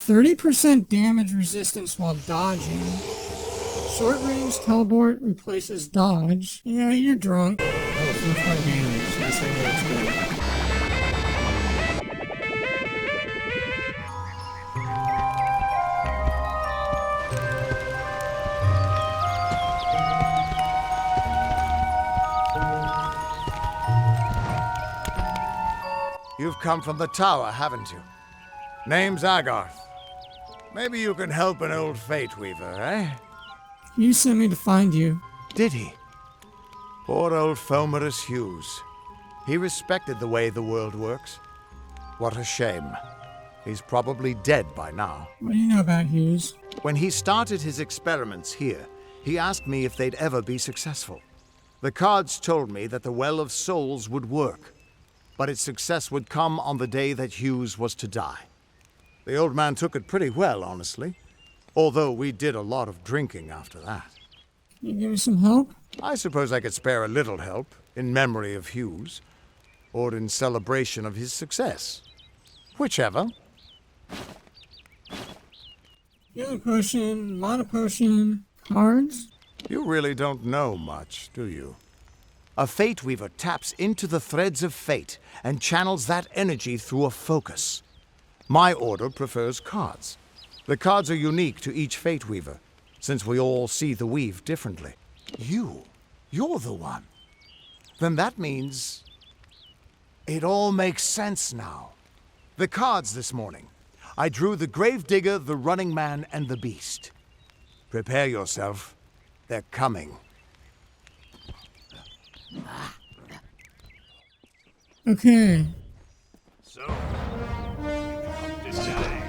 30% damage resistance while dodging. Short range teleport replaces dodge. Yeah, you're drunk. Oh, 4 damage. That's how it's good. You've come from the tower, haven't you? Name's Agarth. Maybe you can help an old Fate Weaver, eh? You sent me to find you. Did he? Poor old Fomerus Hughes. He respected the way the world works. What a shame. He's probably dead by now. What do you know about Hughes? When he started his experiments here, he asked me if they'd ever be successful. The cards told me that the Well of Souls would work, but its success would come on the day that Hughes was to die. The old man took it pretty well, honestly, although we did a lot of drinking after that. Can you give me some help? I suppose I could spare a little help, in memory of Hughes, or in celebration of his success. Whichever. Healing potion, mana potion, cards? You really don't know much, do you? A Fate Weaver taps into the threads of fate and channels that energy through a focus. My order prefers cards. The cards are unique to each Fate Weaver, since we all see the weave differently. You're the one. Then that means it all makes sense now. The cards this morning. I drew the Gravedigger, the Running Man, and the Beast. Prepare yourself. They're coming. Okay. So, today,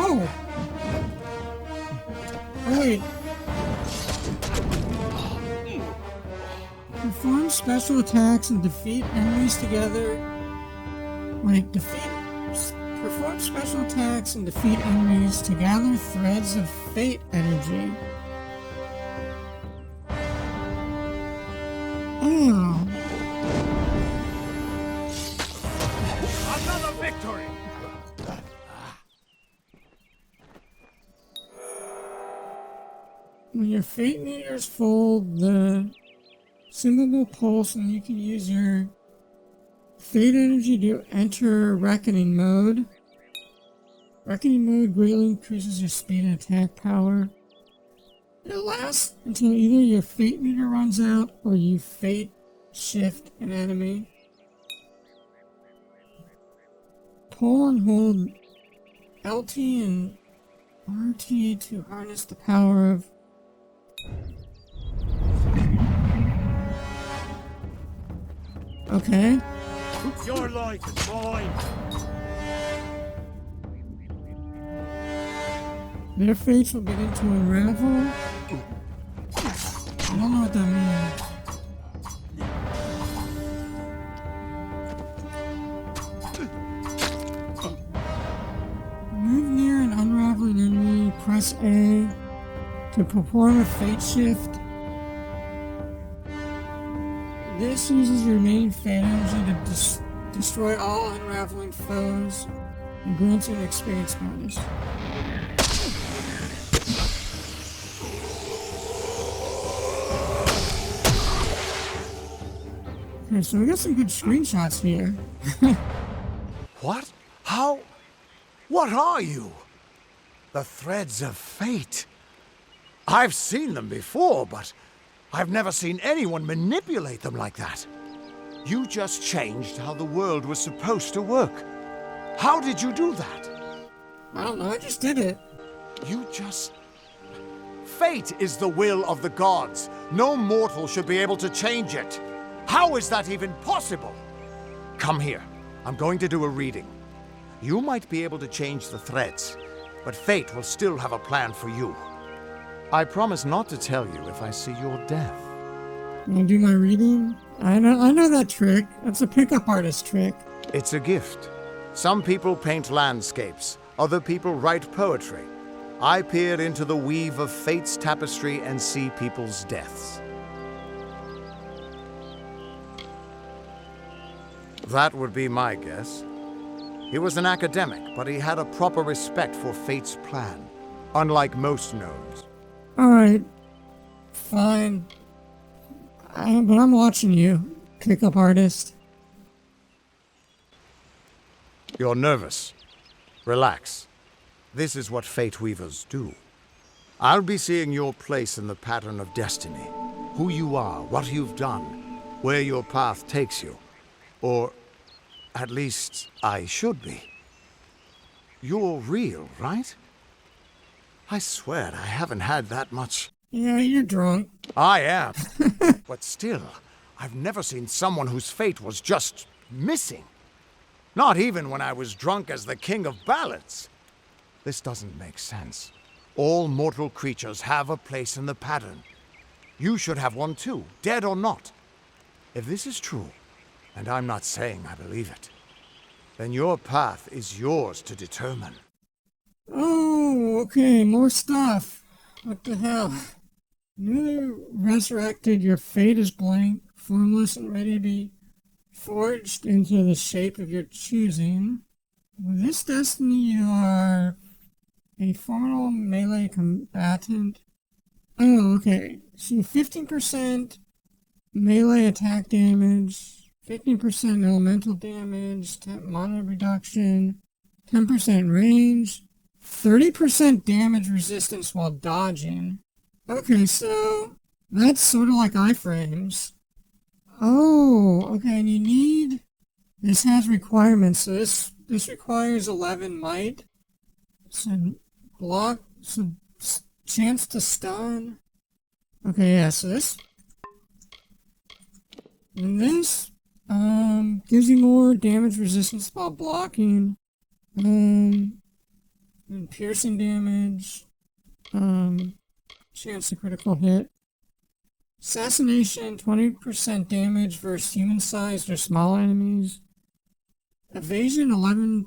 Oh! Oh, wait. Perform special attacks and defeat enemies together. Wait, perform special attacks and defeat enemies to gather threads of fate energy. Oh. another victory! When your fate meter is full, the symbol will pulse and you can use your fate energy to enter reckoning mode. Reckoning mode greatly increases your speed and attack power. It lasts until either your fate meter runs out or you fate shift an enemy. Pull and hold LT and RT to harness the power of Okay. Your life is mine! Their fates will begin to unravel. I don't know what that means. Move near an unraveling enemy, press A to perform a fate shift. This uses your remaining fate energy to destroy all unraveling foes and grants you an experience bonus. Okay, so we got some good screenshots here. What? How? What are you? The threads of fate. I've seen them before, but I've never seen anyone manipulate them like that. You just changed how the world was supposed to work. How did you do that? I don't know, I just did it. Fate is the will of the gods. No mortal should be able to change it. How is that even possible? Come here. I'm going to do a reading. You might be able to change the threads, but fate will still have a plan for you. I promise not to tell you if I see your death. Wanna do my reading? I know that trick. That's a pickup artist trick. It's a gift. Some people paint landscapes, other people write poetry. I peer into the weave of fate's tapestry and see people's deaths. That would be my guess. He was an academic, but he had a proper respect for fate's plan, unlike most gnomes. Alright, fine. But I'm watching you, pickup artist. You're nervous. Relax. This is what fate weavers do. I'll be seeing your place in the pattern of destiny. Who you are, what you've done, where your path takes you. Or, at least, I should be. You're real, right? I swear I haven't had that much. Yeah, you're drunk. I am. But still, I've never seen someone whose fate was just missing. Not even when I was drunk as the king of ballads. This doesn't make sense. All mortal creatures have a place in the pattern. You should have one too, dead or not. If this is true, and I'm not saying I believe it, then your path is yours to determine. Oh, okay, more stuff. What the hell? Newly resurrected, your fate is blank, formless, and ready to be forged into the shape of your choosing. With this destiny, you are a formidable melee combatant. Oh, okay. So 15% melee attack damage, 15% elemental damage, 10 mana reduction, 10% range, 30% damage resistance while dodging. Okay, so that's sort of like iframes. Oh, okay, and you need... This has requirements, so this requires 11 might. So block, so chance to stun. Okay, yeah, so this... And this, gives you more damage resistance while blocking. And piercing damage. Chance to critical hit. Assassination, 20% damage versus human-sized or small enemies. Evasion, 11%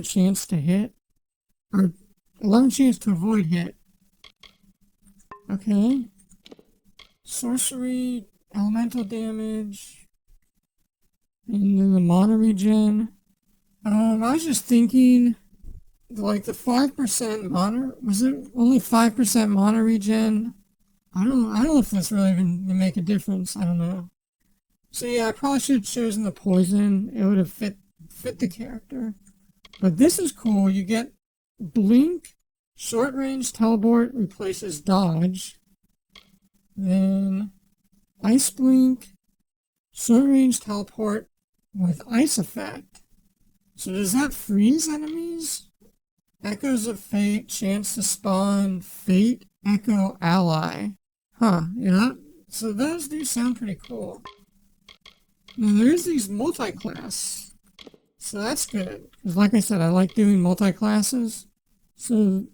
chance to hit. Or 11 chance to avoid hit. Okay. Sorcery, elemental damage. And then the mana regen. I was just thinking, like the 5% mana, was it only 5% mana regen? I don't know if that's really even gonna make a difference. I don't know. So yeah, I probably should have chosen the poison. It would have fit the character. But this is cool. You get blink, short range teleport replaces dodge. Then ice blink, short range teleport with ice effect. So does that freeze enemies? Echoes of Fate, chance to spawn Fate Echo ally. Huh, yeah. So those do sound pretty cool. Now there's these multi-class. So that's good. Because like I said, I like doing multi-classes. So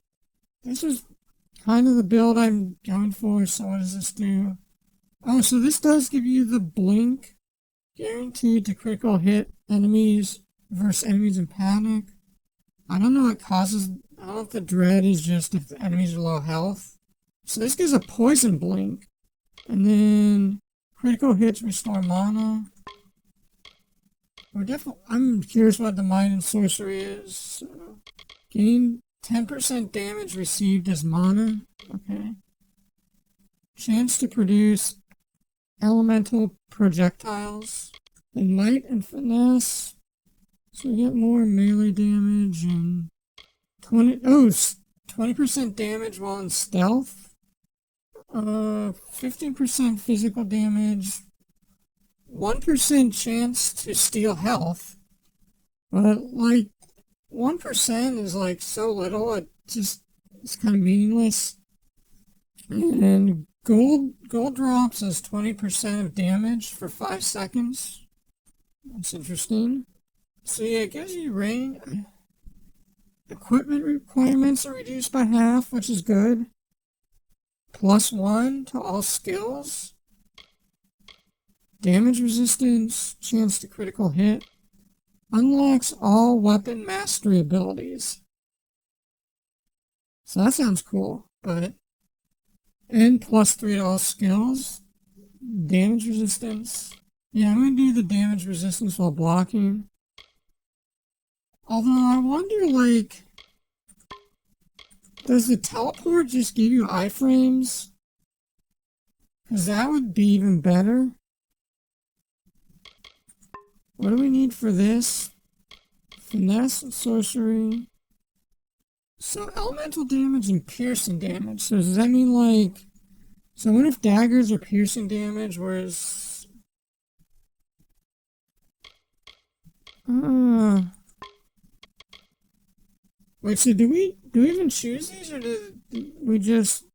this is kind of the build I'm going for. So what does this do? Oh, so this does give you the blink. Guaranteed to critical hit enemies versus enemies in panic. I don't know what causes... I don't know if the dread is just if the enemies are low health. So this gives a poison blink. And then critical hits restore mana. I'm curious what the Mind and Sorcery is. So, gain 10% damage received as mana. Okay. Chance to produce elemental projectiles. And Might and Finesse. So we get more melee damage and 20% damage while in stealth. 15% physical damage. 1% chance to steal health. But like 1% is like so little, it's kind of meaningless. And gold drops as 20% of damage for 5 seconds. That's interesting. So yeah, it gives you range. Equipment requirements are reduced by half, which is good. +1 to all skills. Damage resistance, chance to critical hit. Unlocks all weapon mastery abilities. So that sounds cool, but... And +3 to all skills. Damage resistance. Yeah, I'm gonna do the damage resistance while blocking. Although I wonder, like, does the teleport just give you iframes? Because that would be even better. What do we need for this? Finesse and sorcery. So elemental damage and piercing damage. So does that mean like... So what if daggers are piercing damage, whereas... Wait, so do we even choose these, or do we just...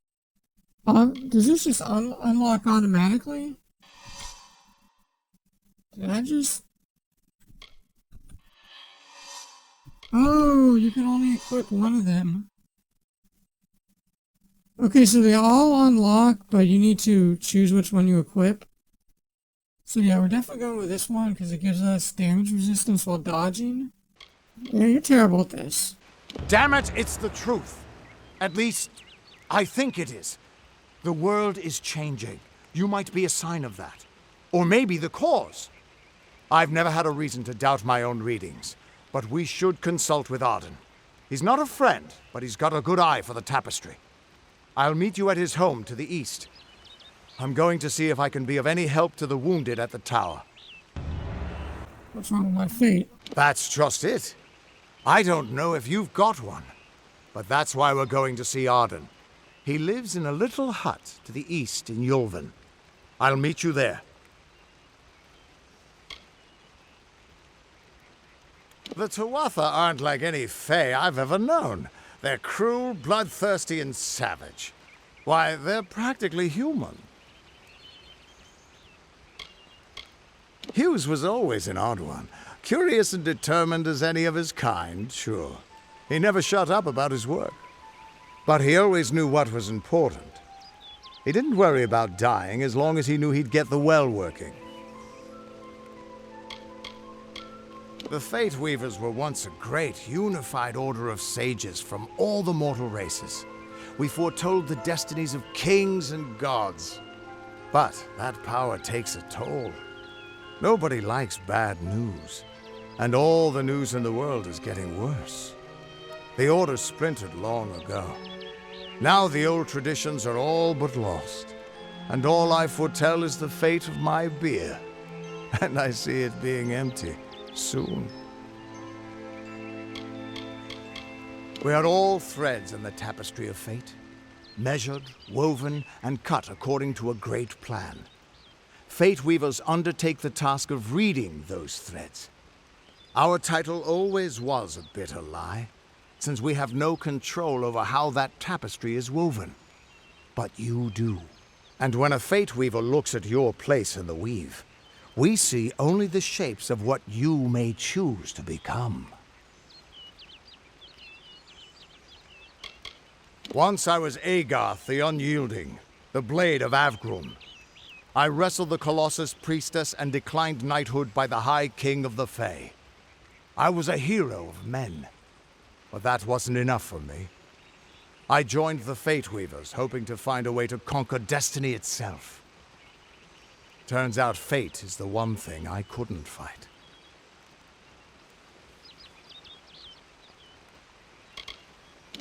does this just unlock automatically? Did I just... Oh, you can only equip one of them. Okay, so they all unlock, but you need to choose which one you equip. So yeah, we're definitely going with this one because it gives us damage resistance while dodging. Yeah, you're terrible at this. Damn it, it's the truth. At least, I think it is. The world is changing. You might be a sign of that. Or maybe the cause. I've never had a reason to doubt my own readings, but we should consult with Arden. He's not a friend, but he's got a good eye for the tapestry. I'll meet you at his home to the east. I'm going to see if I can be of any help to the wounded at the tower. What's wrong with my feet? That's just it. I don't know if you've got one, but that's why we're going to see Arden. He lives in a little hut to the east in Yulven. I'll meet you there. The Tuatha aren't like any Fae I've ever known. They're cruel, bloodthirsty, and savage. Why, they're practically human. Hughes was always an odd one. Curious and determined as any of his kind, sure. He never shut up about his work. But he always knew what was important. He didn't worry about dying as long as he knew he'd get the well working. The Fate Weavers were once a great, unified order of sages from all the mortal races. We foretold the destinies of kings and gods. But that power takes a toll. Nobody likes bad news. And all the news in the world is getting worse. The Order splintered long ago. Now the old traditions are all but lost. And all I foretell is the fate of my beer. And I see it being empty soon. We are all threads in the tapestry of fate, measured, woven, and cut according to a great plan. Fate Weavers undertake the task of reading those threads. Our title always was a bitter lie, since we have no control over how that tapestry is woven. But you do. And when a Fate Weaver looks at your place in the weave, we see only the shapes of what you may choose to become. Once I was Agarth the Unyielding, the Blade of Avgrun. I wrestled the Colossus Priestess and declined knighthood by the High King of the Fae. I was a hero of men, but that wasn't enough for me. I joined the Fate Weavers, hoping to find a way to conquer destiny itself. Turns out fate is the one thing I couldn't fight.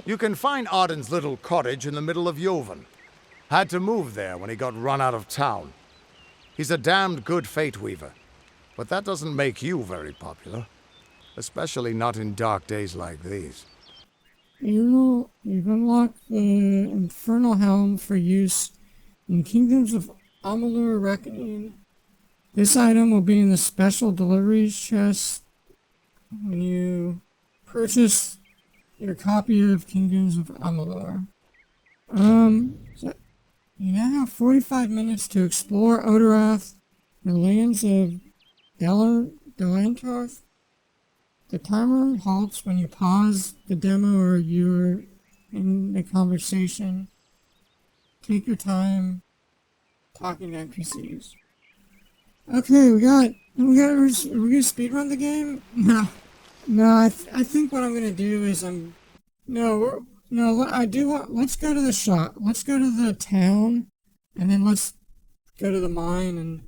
You can find Arden's little cottage in the middle of Yulven. Had to move there when he got run out of town. He's a damned good Fate Weaver, but that doesn't make you very popular. Especially not in dark days like these. You've unlocked the Infernal Helm for use in Kingdoms of Amalur Reckoning. This item will be in the special deliveries chest when you purchase your copy of Kingdoms of Amalur. So you now have 45 minutes to explore Odorath, the lands of Delantarth. The timer halts when you pause the demo or you're in a conversation. Take your time talking to NPCs. Okay, we're gonna speedrun the game? I think what I'm gonna do is let's go to the shop. Let's go to the town, and then let's go to the mine and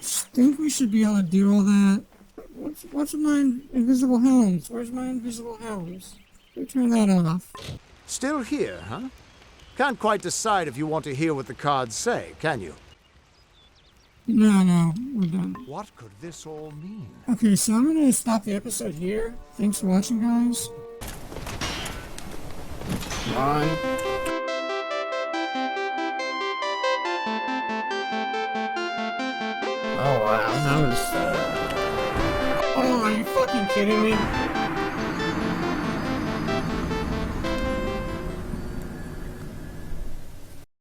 think we should be able to do all that. What's with my invisible helms? Where's my invisible helms? Who turned that off? Still here, huh? Can't quite decide if you want to hear what the cards say, can you? No, we're done. What could this all mean? Okay, so I'm gonna stop the episode here. Thanks for watching, guys. Come on. Oh wow, that was. Oh, are you fucking kidding me?